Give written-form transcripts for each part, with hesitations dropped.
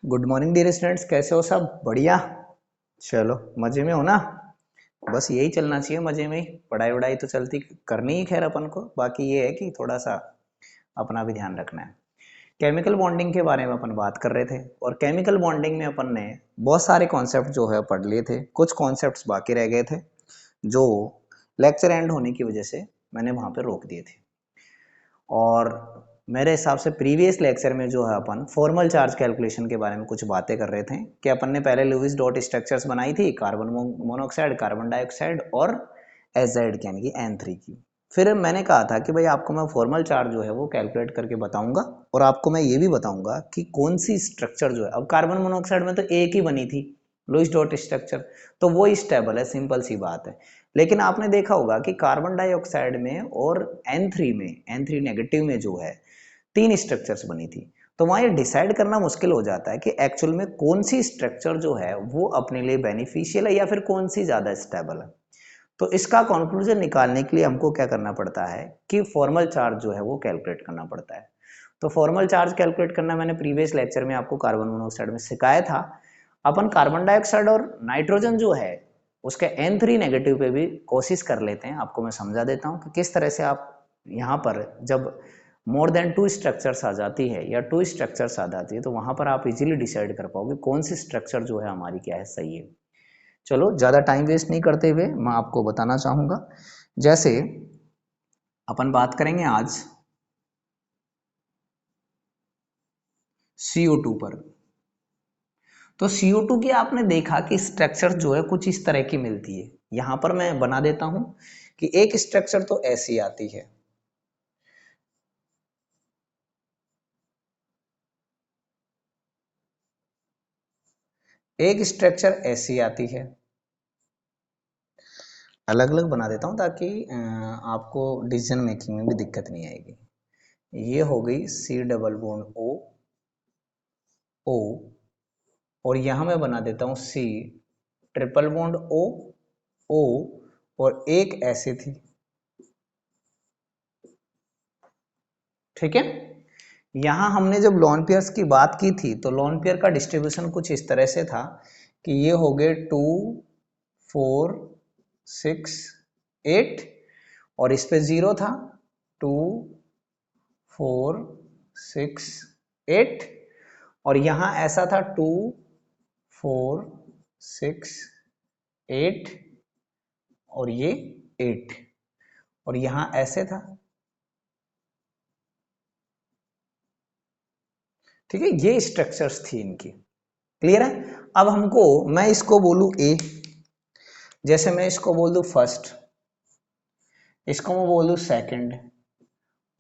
Good morning dear students, कैसे हो? सब बढ़िया। चलो मजे में हो ना। बस यही चलना चाहिए, मजे में ही। पढ़ाई वढ़ाई तो चलती करनी ही खैर अपन को, बाकी ये है कि थोड़ा सा अपना भी ध्यान रखना है। केमिकल बॉन्डिंग के बारे में अपन बात कर रहे थे, और केमिकल बॉन्डिंग में अपन ने बहुत सारे कॉन्सेप्ट जो है पढ़ लिए थे। कुछ कॉन्सेप्ट्स बाकी रह गए थे जो लेक्चर एंड होने की वजह से मैंने वहाँ पे रोक दिए थे। और मेरे हिसाब से प्रीवियस लेक्चर में जो है अपन फॉर्मल चार्ज कैलकुलेशन के बारे में कुछ बातें कर रहे थे कि अपन ने पहले लुईस डॉट स्ट्रक्चर्स बनाई थी, कार्बन मोनोऑक्साइड, कार्बन डाइऑक्साइड और एजाइड यानी कि N3 की। फिर मैंने कहा था कि भाई आपको मैं फॉर्मल चार्ज जो है वो कैलकुलेट करके बताऊंगा, और आपको मैं ये भी बताऊंगा कि कौन सी स्ट्रक्चर जो है, अब कार्बन मोनोऑक्साइड में तो एक ही बनी थी लुईस डॉट स्ट्रक्चर, तो वो स्टेबल है, सिंपल सी बात है। लेकिन आपने देखा होगा कि कार्बन डाइऑक्साइड में और N3 नेगेटिव में जो है 3 स्ट्रक्चर्स बनी थी। तो वहां ये डिसाइड करना मुश्किल हो जाता है कि एक्चुअल में कौन सी स्ट्रक्चर जो है वो अपने लिए बेनिफिशियल है या फिर कौन सी ज्यादा स्टेबल है। तो इसका कंक्लूजन निकालने के लिए हमको क्या करना पड़ता है कि फॉर्मल चार्ज जो है वो कैलकुलेट करना पड़ता है। तो फॉर्मल चार्ज कैलकुलेट करना मैंने प्रीवियस लेक्चर में आपको कार्बन मोनोऑक्साइड में सिखाया था। अपन कार्बन डाइऑक्साइड और नाइट्रोजन जो है उसके N3 नेगेटिव पे भी कोशिश कर लेते हैं। आपको मैं समझा देता हूँ कि किस तरह से आप यहाँ पर जब मोर देन 2 स्ट्रक्चर्स आ जाती है या 2 स्ट्रक्चर्स आ जाती है तो वहां पर आप इजीली डिसाइड कर पाओगे कौन सी स्ट्रक्चर जो है हमारी क्या है, सही है। चलो ज़्यादा टाइम वेस्ट नहीं करते हुए मैं आपको बताना चाहूँगा। जैसे अपन बात करेंगे आज CO2 पर। तो CO2 की आपने देखा कि स्ट्रक्चर जो है कुछ इस तरह की मिलती है। यहां पर मैं बना देता हूं कि एक स्ट्रक्चर तो ऐसी आती है, एक स्ट्रक्चर ऐसी आती है। अलग अलग बना देता हूं ताकि आपको डिसीजन मेकिंग में भी दिक्कत नहीं आएगी। ये हो गई C double bond O O, और यहां मैं बना देता हूं C triple bond O O, और एक ऐसे थी। ठीक है। यहां हमने जब लोन पेयर्स की बात की थी तो लोन पेयर का डिस्ट्रीब्यूशन कुछ इस तरह से था कि ये हो गए 2 4 6 8, और इस पे 0 था 2 4 6 8, और यहां ऐसा था 2 4 6 8, और ये 8, और यहां ऐसे था। ठीक है, ये स्ट्रक्चर्स थी इनकी। क्लियर है। अब हमको, मैं इसको बोलूं ए, जैसे मैं इसको बोल दूं फर्स्ट, इसको मैं बोल दूं सेकंड,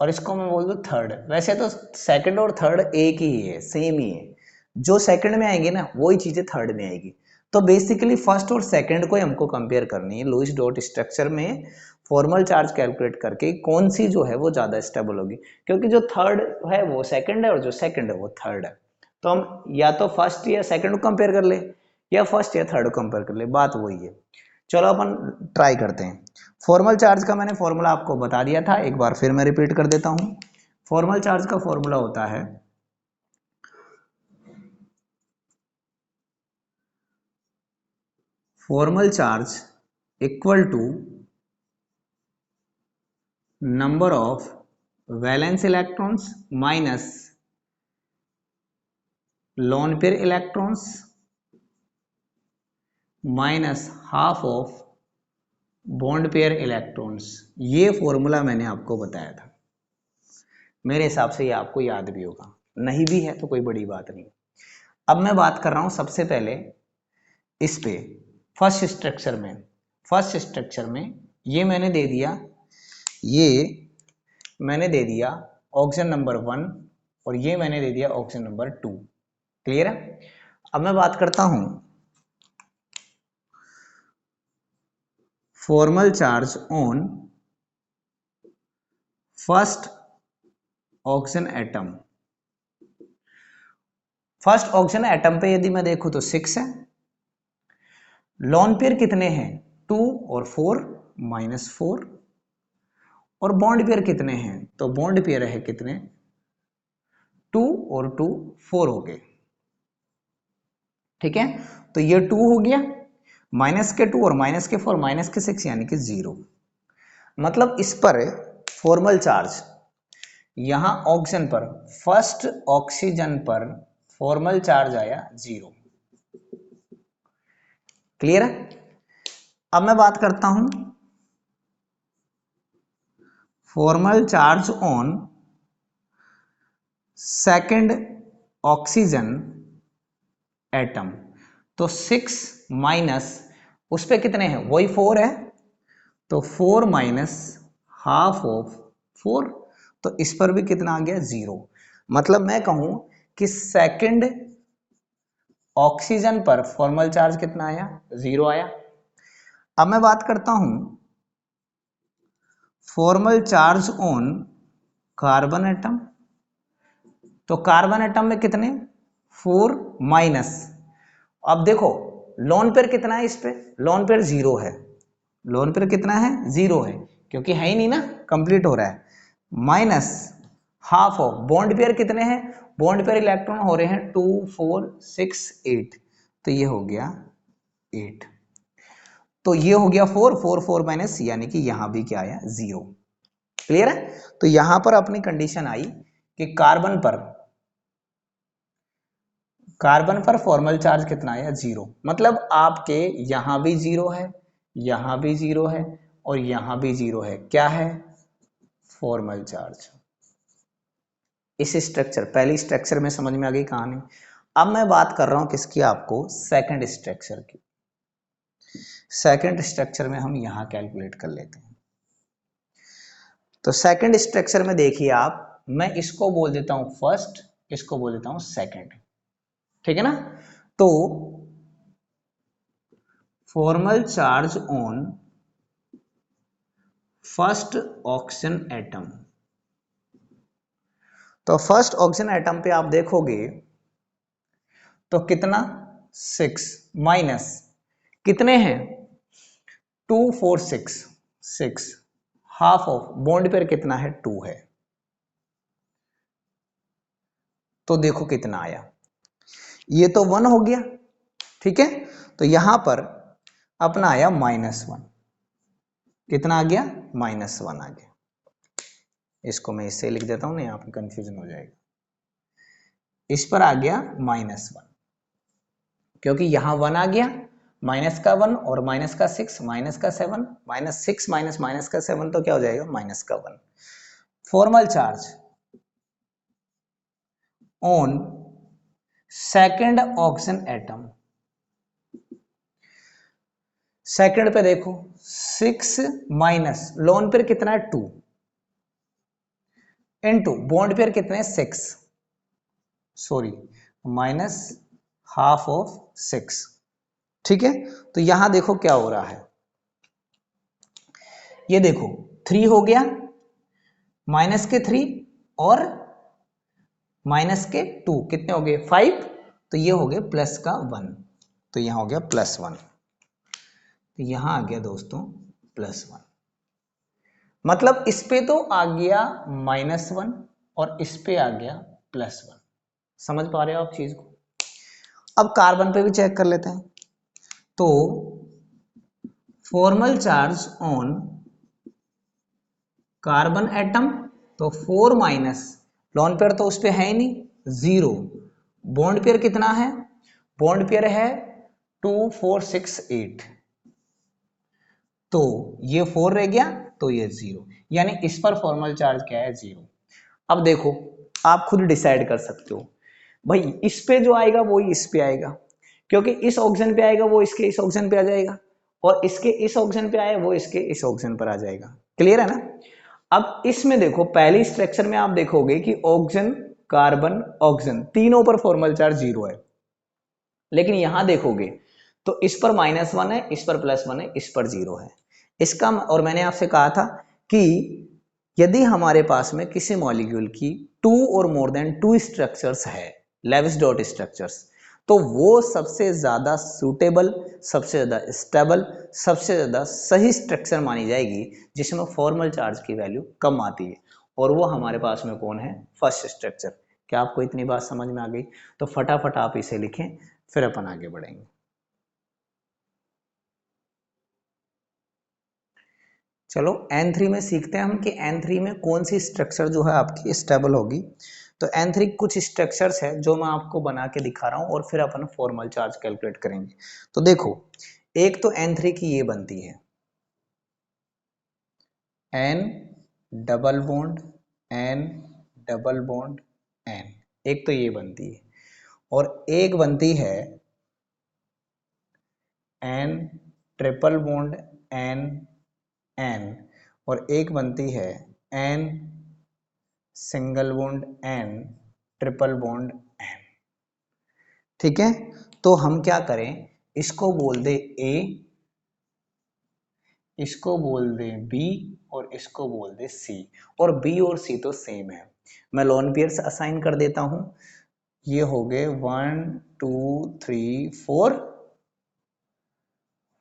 और इसको मैं बोल दूं थर्ड। वैसे तो सेकंड और थर्ड एक ही है, सेम ही है। जो सेकंड में आएंगे ना वही चीजें थर्ड में आएगी। तो बेसिकली फर्स्ट और सेकंड को ही हमको कंपेयर करनी है लुईस डॉट स्ट्रक्चर में, फॉर्मल चार्ज कैलकुलेट करके कौन सी जो है वो ज्यादा स्टेबल होगी। क्योंकि जो थर्ड है वो सेकंड है और जो सेकंड है वो थर्ड है। तो हम या तो फर्स्ट या सेकंड को कंपेयर कर ले, या फर्स्ट या थर्ड को कंपेयर कर ले, बात वही है। चलो अपन ट्राई करते हैं। फॉर्मल चार्ज का मैंने फॉर्मूला आपको बता दिया था, एक बार फिर मैं रिपीट कर देता हूं। फॉर्मल चार्ज का फॉर्मूला होता है formal charge equal to number of valence electrons minus lone pair electrons minus half of bond pair electrons. ये फॉर्मूला मैंने आपको बताया था। मेरे हिसाब से ये आपको याद भी होगा, नहीं भी है तो कोई बड़ी बात नहीं। अब मैं बात कर रहा हूं सबसे पहले इस पे फर्स्ट स्ट्रक्चर में ये मैंने दे दिया, ये मैंने दे दिया ऑक्सीजन नंबर 1, और ये मैंने दे दिया ऑक्सीजन नंबर 2। क्लियर है। अब मैं बात करता हूं formal charge on first oxygen atom. First oxygen atom पे यदि मैं देखूं तो 6 है। लोन पेयर कितने हैं? 2 और 4 -4, और बॉन्ड पेयर कितने हैं? तो बॉन्ड पेयर है कितने? 2 और 2 4 हो गए। ठीक है, तो ये 2 हो गया, माइनस के 2 और माइनस के 4 माइनस के 6 यानी कि 0। मतलब इस पर फॉर्मल चार्ज यहां ऑक्सीजन पर, फर्स्ट ऑक्सीजन पर फॉर्मल चार्ज आया 0। क्लियर है? अब मैं बात करता हूं formal charge on second oxygen atom. तो 6 माइनस उस पे कितने हैं, वही 4 है, तो 4 माइनस हाफ ऑफ 4, तो इस पर भी कितना आ गया, 0। मतलब मैं कहूं कि सेकंड ऑक्सीजन पर फॉर्मल चार्ज कितना आया, 0 आया। अब मैं बात करता हूं formal charge on carbon atom. तो कार्बन एटम में कितने, 4 माइनस, अब देखो लोन पेयर कितना है, इस पे लोन पेयर 0 है, लोन पेयर कितना है, 0 है, क्योंकि है ही नहीं ना, कंप्लीट हो रहा है, minus half of bond pair कितने हैं, बॉन्ड पेयर इलेक्ट्रॉन हो रहे हैं 2 4 6 8, तो ये हो गया 8, तो ये हो गया 4 4 4 माइनस, यानी कि यहां भी क्या आया, 0। क्लियर है? तो यहां पर अपनी कंडीशन आई कि कार्बन पर फॉर्मल चार्ज कितना आया, 0। मतलब आपके यहां भी 0 है, यहां भी 0 है और यहां भी 0 है, क्या है, फॉर्मल चार्ज। इस स्ट्रक्चर, पहली स्ट्रक्चर में समझ में आ गई कहानी। अब मैं बात कर रहा हूं किसकी, आपको सेकंड स्ट्रक्चर की। सेकंड स्ट्रक्चर में हम यहां कैलकुलेट कर लेते हैं। तो सेकंड स्ट्रक्चर में देखिए आप, मैं इसको बोल देता हूं फर्स्ट, इसको बोल देता हूं सेकंड, ठीक है ना। तो formal charge on first oxygen atom, तो फर्स्ट ऑक्सीजन एटम पे आप देखोगे तो कितना, 6 माइनस कितने हैं, 2 4 6 6, हाफ ऑफ बॉन्ड पेयर कितना है, 2 है, तो देखो कितना आया, ये तो 1 हो गया, ठीक है। तो यहां पर अपना आया -1, कितना आ गया, -1 आ गया। इसको मैं इससे लिख देता हूं ना, यहां पर कंफ्यूजन हो जाएगा। इस पर आ गया -1, क्योंकि यहां 1 आ गया, माइनस का 1 और माइनस का 6 माइनस का 7, -6 माइनस माइनस का 7, तो क्या हो जाएगा, माइनस का 1। Formal charge on second oxygen atom, second पे देखो 6 माइनस लोन पेयर कितना है, 2 इनटू बॉन्ड पेयर कितने हैं, 6, सॉरी माइनस हाफ ऑफ 6, ठीक है। तो यहां देखो क्या हो रहा है, ये देखो 3 हो गया, माइनस के 3 और माइनस के 2 कितने हो गए, 5, तो ये हो गया प्लस का 1, तो यहां हो गया +1, तो यहां आ गया दोस्तों +1। मतलब इस पे तो आ गया -1 और इस पे आ गया +1। समझ पा रहे हो आप चीज को? अब कार्बन पे भी चेक कर लेते हैं। तो formal charge on carbon atom, तो 4 माइनस लोन पेयर तो उस पे है ही नहीं, 0, बॉन्ड पेयर कितना है, बॉन्ड पेयर है 2 4 6 8, तो ये 4 रह गया, तो ये 0, यानी इस पर फॉर्मल चार्ज क्या है, 0। अब देखो आप खुद डिसाइड कर सकते हो, भाई इस पे जो आएगा वो ही इस पे आएगा, क्योंकि इस ऑक्सीजन पे आएगा वो इसके इस ऑक्सीजन पे आ जाएगा, और इसके इस ऑक्सीजन पे आए वो इसके इस ऑक्सीजन पर आ जाएगा। क्लियर है ना? अब इसमें देखो पहली स्ट्रक्चर में आप देखोगे कि ऑक्सीजन कार्बन ऑक्सीजन तीनों पर फॉर्मल चार्ज 0 है, लेकिन यहां देखोगे तो इस पर -1 है, इस पर +1 है, इस पर 0 है। इसका, और मैंने आपसे कहा था कि यदि हमारे पास में किसी मॉलिक्यूल की 2 और मोर देन 2 स्ट्रक्चर्स है, लेविस डॉट स्ट्रक्चर्स, तो वो सबसे ज्यादा सूटेबल, सबसे ज्यादा स्टेबल, सबसे ज्यादा सही स्ट्रक्चर मानी जाएगी जिसमें फॉर्मल चार्ज की वैल्यू कम आती है, और वो हमारे पास में कौन है, फर्स्ट स्ट्रक्चर। क्या आपको इतनी बात समझ में आ गई? तो फटाफट आप इसे लिखें, फिर अपन आगे बढ़ेंगे। चलो N3 में सीखते हैं हम कि N3 में कौन सी स्ट्रक्चर जो है आपकी स्टेबल होगी। तो N3 कुछ स्ट्रक्चर्स है जो मैं आपको बना के दिखा रहा हूं और फिर अपन फॉर्मल चार्ज कैलकुलेट करेंगे। तो देखो, एक तो N3 की ये बनती है N double bond N double bond N, एक तो ये बनती है, और एक बनती है N triple bond N N, और एक बनती है N single bond N triple bond N। ठीक है, तो हम क्या करें, इसको बोल दे A, इसको बोल दे B और इसको बोल दे C, और B और C तो सेम है। मैं लोन पेयर्स असाइन कर देता हूं, ये हो गए 1 2 3 4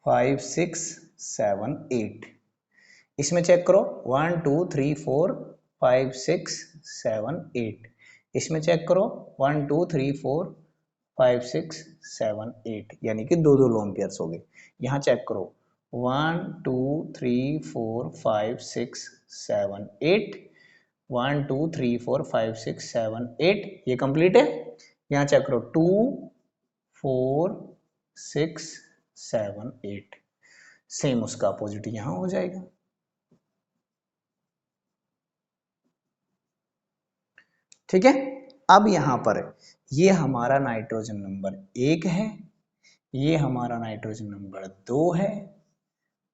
5 6 7 8। इसमें चेक करो 1 2 3 4 5 6 7 8। इसमें चेक करो 1 2 3 4 5 6 7 8, यानी कि दो दो लोन पेयर्स हो गए। यहाँ चेक करो 1 2 3 4 5 6 7 8, 1 2 3 4 5 6 7 8, ये कंप्लीट है। यहाँ चेक करो 2 4 6 7 8, सेम उसका अपोजिट यहाँ हो जाएगा। ठीक है, अब यहां पर ये हमारा नाइट्रोजन नंबर 1 है, ये हमारा नाइट्रोजन नंबर 2 है,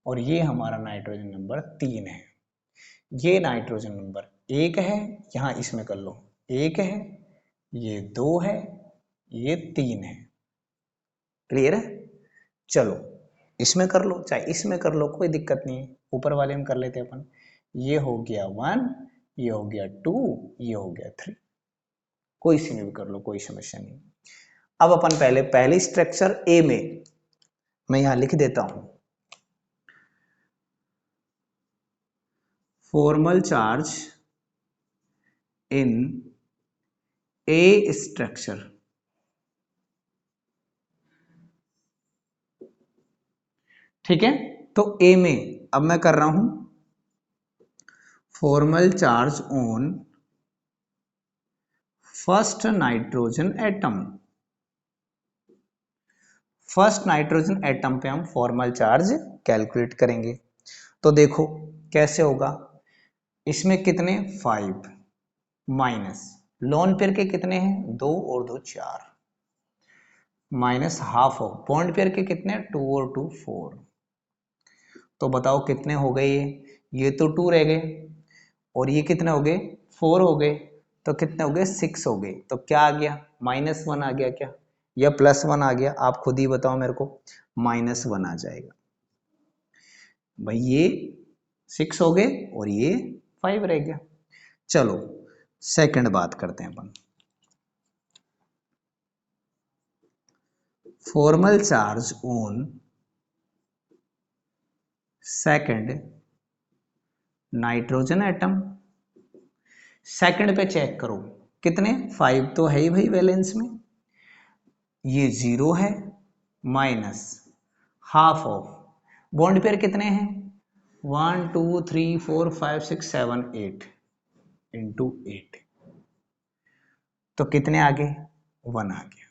और ये हमारा नाइट्रोजन नंबर 3 है। ये नाइट्रोजन नंबर 1 है, यहां इसमें कर लो 1 है, ये 2 है, ये 3 है। क्लियर है? चलो इसमें कर लो, चाहे इसमें कर लो, कोई दिक्कत नहीं है, ऊपर वाले में कर लेते अपन। ये हो गया 1, ये हो गया 2, ये हो गया 3, कोई सी में भी कर लो, कोई समस्या नहीं। अब अपन पहले पहली स्ट्रक्चर ए में मैं यहां लिख देता हूं फॉर्मल चार्ज इन ए स्ट्रक्चर। ठीक है, तो ए में अब मैं कर रहा हूं formal charge on first nitrogen atom. First nitrogen atom पे हम फॉर्मल चार्ज कैलकुलेट करेंगे। तो देखो कैसे होगा, इसमें कितने 5 माइनस लोन पेयर के कितने हैं 2 और 2 4, minus half of bond pair के कितने 2 और 2 4। तो बताओ कितने हो गए, ये तो 2 रह गए, और ये कितने हो गए 4 हो गए, तो कितने हो गए 6 हो गए। तो क्या आ गया -1 आ गया क्या, या +1 आ गया, आप खुद ही बताओ मेरे को। -1 आ जाएगा भाई, ये 6 हो गए और ये 5 रह गया। चलो सेकंड बात करते हैं अपन, formal charge on second nitrogen atom. Second पे चेक करो कितने 5 तो है ही भाई वैलेंस में, ये 0 है, minus half of bond pair कितने हैं 1 2 3 4 5 6 7 8 इंटू 8, तो कितने आ गए 1 आ गया।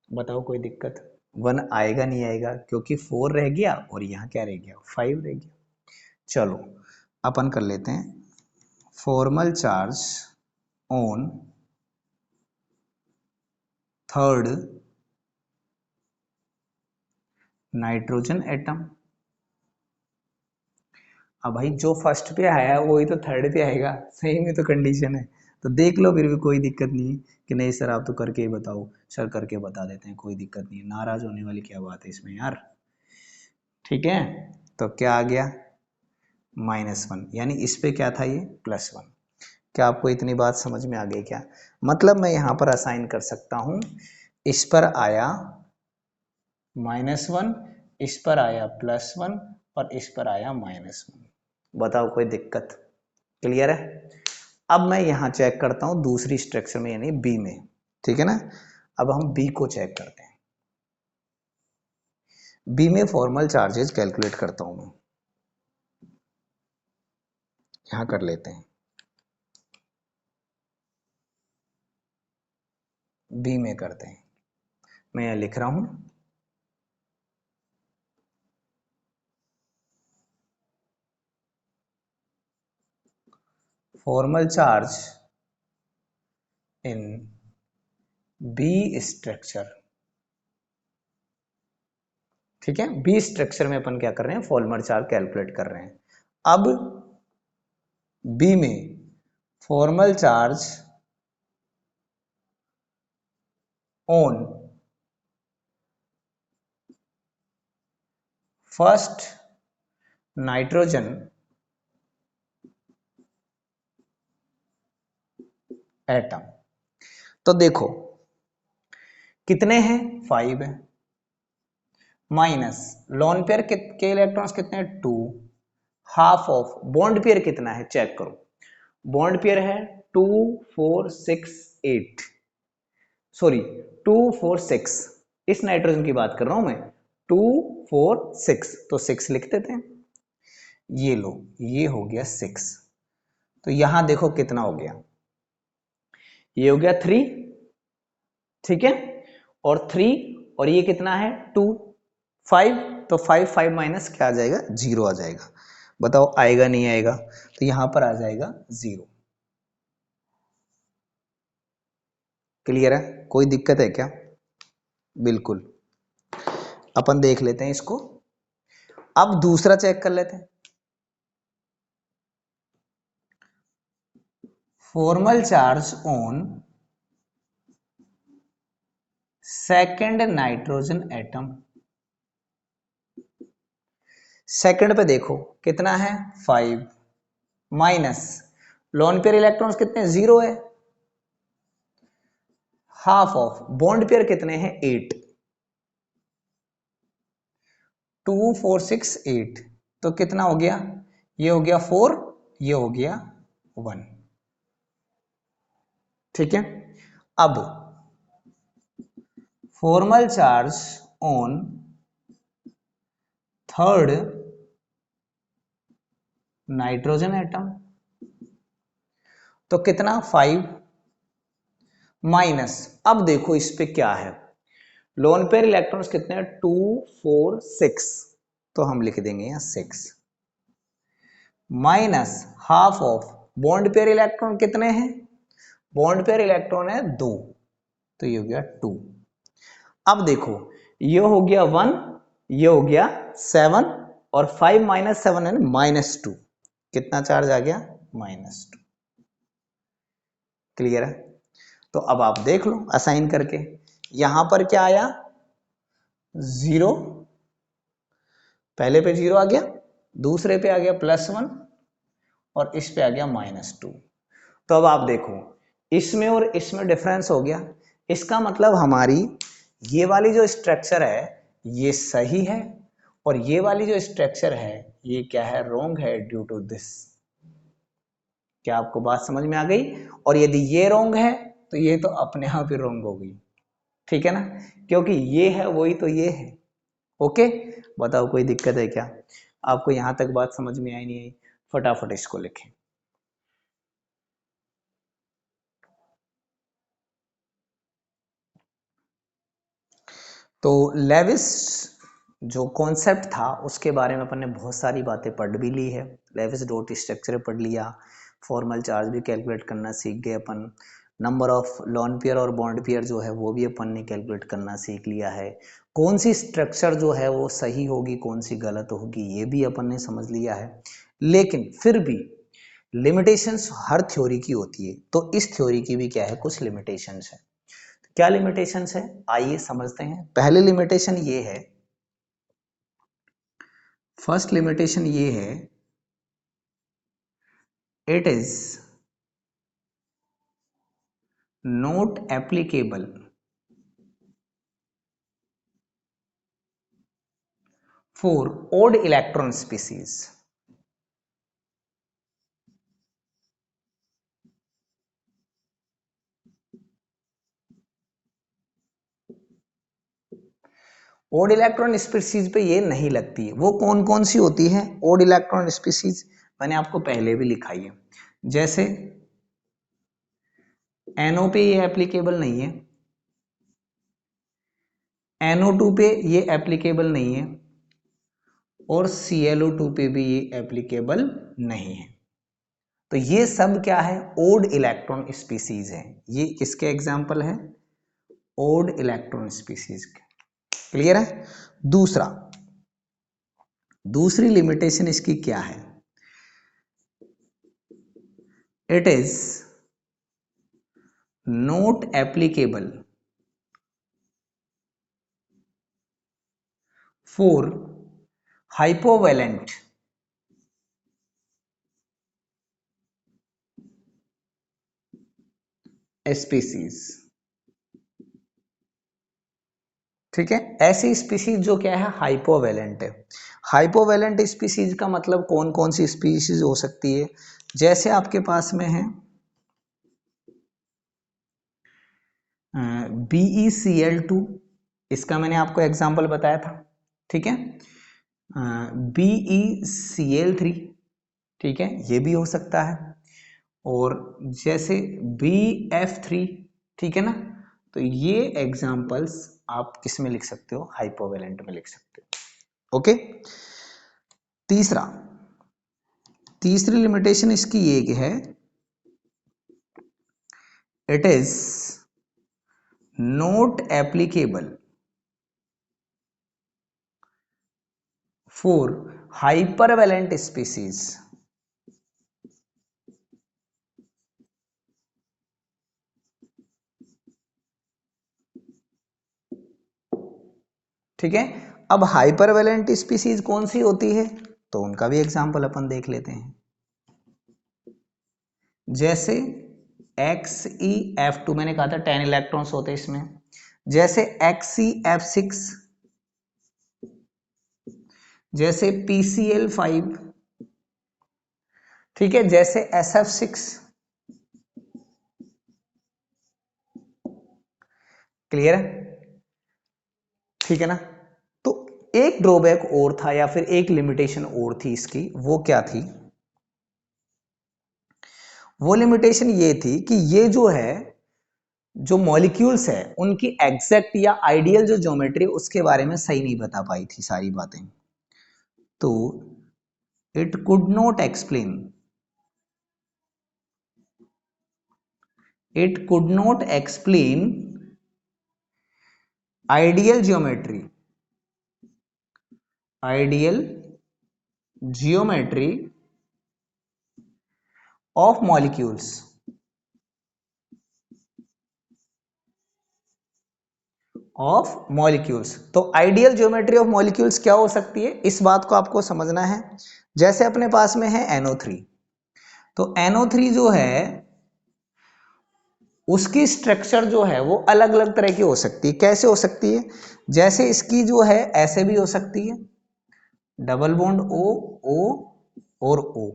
बताओ कोई दिक्कत, 1 आएगा नहीं आएगा, क्योंकि 4 रह गया और यहाँ क्या रह गया 5 रह गया। चलो अपन कर लेते हैं formal charge on third nitrogen atom. अब भाई जो फर्स्ट पे आया वही तो थर्ड पे आएगा, सही में तो कंडीशन है। तो देख लो, फिर भी कोई दिक्कत नहीं है कि नहीं सर आप तो करके ही बताओ, सर करके बता देते हैं, कोई दिक्कत नहीं है, नाराज होने वाली क्या बात है इसमें यार। ठीक है, तो क्या आ गया -1, यानी इस पे क्या था ये +1। क्या आपको इतनी बात समझ में आ गई क्या? मतलब मैं यहाँ पर असाइन कर सकता हूँ, इस पर आया -1, इस पर आया +1, और इस पर आया -1। बताओ कोई दिक्कत? क्लियर है? अब मैं यहाँ चेक करता हूँ दूसरी स्ट्रक्चर में, यानी बी में। ठीक है ना, अब हम बी को चेक करते हैं। बी में फॉर्मल चार्जेस कैलकुलेट करता हूं मैं, यहां कर लेते हैं। बी में करते हैं, मैं यहां लिख रहा हूं formal charge in B structure. ठीक है, बी स्ट्रक्चर में अपन क्या कर रहे हैं, फॉर्मल चार्ज कैलकुलेट कर रहे हैं। अब बी में formal charge on first nitrogen atom. तो देखो कितने हैं, 5 है, माइनस लोन पेयर के इलेक्ट्रॉन्स कितने हैं, 2, हाफ ऑफ बॉन्ड पेयर कितना है चेक करो। बॉन्ड पेयर है 2 4 6 8, सॉरी 2 4 6, इस नाइट्रोजन की बात कर रहा हूं मैं, 2 4 6, तो 6 लिख देते हैं। ये लो, ये हो गया 6, तो यहां देखो कितना हो गया, ये हो गया 3, ठीक है, और 3 और ये कितना है 2 5, तो 5 5 माइनस क्या आ जाएगा, 0 आ जाएगा। बताओ आएगा नहीं आएगा, तो यहां पर आ जाएगा 0। क्लियर है, कोई दिक्कत है क्या? बिल्कुल। अपन देख लेते हैं इसको, अब दूसरा चेक कर लेते हैं। Formal charge on second nitrogen atom. Second पे देखो कितना है 5, माइनस लोन पेयर इलेक्ट्रॉन्स कितने, 0 है, हाफ ऑफ बॉन्ड पेयर कितने हैं 8, 2 4 6 8, तो कितना हो गया, ये हो गया 4, ये हो गया 1। ठीक है, अब formal charge on third nitrogen atom, तो कितना 5, माइनस अब देखो इस पे क्या है, लोन पेयर इलेक्ट्रॉन्स कितने हैं 2 4 6, तो हम लिख देंगे यहां 6, minus half of bond pair electron कितने हैं, बॉन्ड पेयर इलेक्ट्रॉन है 2, तो ये हो गया 2। अब देखो ये हो गया 1, ये हो गया 7, और 5 माइनस 7 है -2, कितना चार्ज आ गया, -2। क्लियर है, तो अब आप देख लो असाइन करके, यहां पर क्या आया 0, पहले पे 0 आ गया, दूसरे पे आ गया +1, और इस पे आ गया -2। तो अब आप देखो इसमें और इसमें डिफरेंस हो गया, इसका मतलब हमारी ये वाली जो स्ट्रक्चर है ये सही है, और ये वाली जो स्ट्रक्चर है ये क्या है, रॉन्ग है ड्यू टू दिस। क्या आपको बात समझ में आ गई? और यदि ये रॉन्ग है तो ये तो अपने आप ही रॉन्ग हो गई, ठीक है ना, क्योंकि ये है वही तो ये है। ओके, बताओ कोई दिक्कत है क्या? आपको यहां तक बात समझ में आई नहीं आई? फटाफट इसको लिखें। तो लेविस जो कॉन्सेप्ट था उसके बारे में अपन ने बहुत सारी बातें पढ़ भी ली है, लेविस डॉट स्ट्रक्चर पढ़ लिया, फॉर्मल चार्ज भी कैलकुलेट करना सीख गए अपन, नंबर ऑफ लॉन पेयर और बॉन्ड पेयर जो है वो भी अपन ने कैलकुलेट करना सीख लिया है, कौन सी स्ट्रक्चर जो है वो सही होगी कौन सी गलत होगी ये भी अपन ने समझ लिया है। लेकिन फिर भी लिमिटेशंस हर थ्योरी की होती है, तो इस थ्योरी की भी क्या है, कुछ लिमिटेशंस है। क्या लिमिटेशंस है, आइए समझते हैं। पहली लिमिटेशन ये है, फर्स्ट लिमिटेशन ये है, it is not applicable for odd electron species. Odd electron species पे ये नहीं लगती है। वो कौन कौन सी होती है ओड इलेक्ट्रॉन स्पीशीज, मैंने आपको पहले भी लिखाई है। जैसे NO पे ये एप्लीकेबल नहीं है, NO2 पे ये एप्लीकेबल नहीं है, और ClO2 पे भी ये एप्लीकेबल नहीं है। तो ये सब क्या है ओड इलेक्ट्रॉन स्पीशीज है। ये किसके एग्जाम्पल है ओड इलेक्ट्रॉन स्पीशीज के। क्लियर है। दूसरी लिमिटेशन इसकी क्या है, it is not applicable for hypovalent species. ठीक है, ऐसी स्पीशीज जो क्या है हाइपोवैलेंट है। हाइपोवैलेंट स्पीशीज का मतलब कौन कौन सी स्पीशीज हो सकती है, जैसे आपके पास में है BeCl2, इसका मैंने आपको एग्जांपल बताया था। ठीक है, BeCl3, ठीक है, ये भी हो सकता है। और जैसे BF3, ठीक है ना, तो ये एग्जांपल्स आप किस में लिख सकते हो हाइपोवैलेंट में लिख सकते हो। ओके, तीसरी लिमिटेशन इसकी ये है, it is not applicable for hypervalent species. ठीक है, अब हाइपरवैलेंट स्पीशीज कौन सी होती है तो उनका भी एग्जांपल अपन देख लेते हैं। जैसे XeF2, मैंने कहा था 10 इलेक्ट्रॉन्स होते हैं इसमें। जैसे XeF6, जैसे PCl5, ठीक है, जैसे SF6। क्लियर है, ठीक है ना। तो एक ड्रॉबैक और था या फिर एक लिमिटेशन और थी इसकी, वो क्या थी, वो लिमिटेशन ये थी कि ये जो है जो मॉलिक्यूल्स है उनकी एग्जैक्ट या आइडियल जो ज्योमेट्री उसके बारे में सही नहीं बता पाई थी सारी बातें। तो it could not explain, ideal geometry of molecules. तो आइडियल ज्योमेट्री ऑफ मॉलिक्यूल्स क्या हो सकती है, इस बात को आपको समझना है। जैसे अपने पास में है NO3, तो NO3 जो है उसकी स्ट्रक्चर जो है वो अलग अलग तरह की हो सकती है। कैसे हो सकती है, जैसे इसकी जो है ऐसे भी हो सकती है, डबल बॉन्ड O O और O।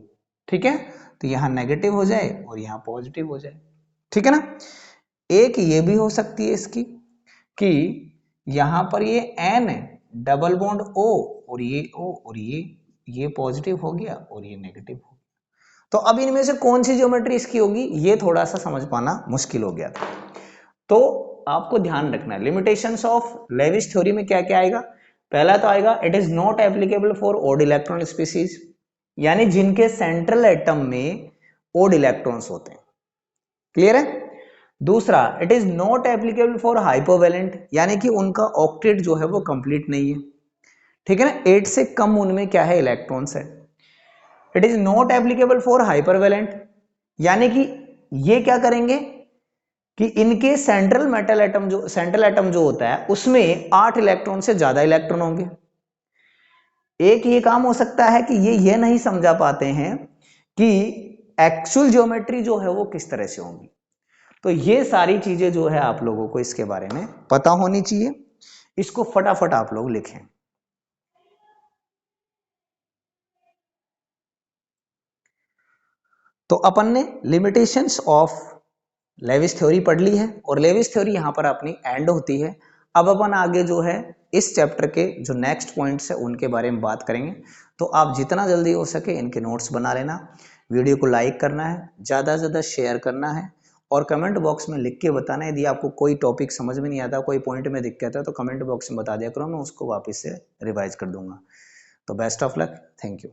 ठीक है, तो यहां नेगेटिव हो जाए और यहां पॉजिटिव हो जाए। ठीक है ना। एक ये भी हो सकती है इसकी कि यहां पर ये N डबल बॉन्ड O और ये O और ये पॉजिटिव हो गया और ये नेगेटिव हो गया। तो अब इनमें से कौन सी ज्योमेट्री इसकी होगी ये थोड़ा सा समझ पाना मुश्किल हो गया था। तो आपको ध्यान रखना है लिमिटेशंस ऑफ लेविस थ्योरी में क्या क्या आएगा। पहला तो आएगा it is not applicable for odd electron species, यानी जिनके सेंट्रल एटम में ओड इलेक्ट्रॉन्स होते हैं। क्लियर है। दूसरा, it is not applicable for hypovalent, यानी कि उनका ऑक्टेट जो है वो कंप्लीट नहीं है। ठीक है ना, 8 से कम उनमें क्या है इलेक्ट्रॉन्स है। It is not applicable for hypervalent, यानी कि ये क्या करेंगे कि इनके सेंट्रल एटम जो होता है उसमें 8 इलेक्ट्रॉन से ज्यादा इलेक्ट्रॉन होंगे। एक ये काम हो सकता है कि ये नहीं समझा पाते हैं कि एक्चुअल ज्योमेट्री जो है वो किस तरह से होंगी। तो ये सारी चीजें जो है आप लोगों को इसके बारे में पता होनी चाहिए। इसको फटाफट आप लोग लिखें। तो अपन ने लिमिटेशंस ऑफ लेविस थ्योरी पढ़ ली है और लेविस थ्योरी यहां पर अपनी एंड होती है। अब अपन आगे जो है इस चैप्टर के जो नेक्स्ट पॉइंट्स है उनके बारे में बात करेंगे। तो आप जितना जल्दी हो सके इनके नोट्स बना लेना, वीडियो को लाइक करना है, ज़्यादा से ज़्यादा शेयर करना है और कमेंट बॉक्स में लिख के बताना है। यदि आपको कोई टॉपिक समझ में नहीं आता, कोई पॉइंट में दिक्कत है तो कमेंट बॉक्स में बता दिया करो, मैं उसको वापस से रिवाइज कर दूंगा। तो best of luck, thank you.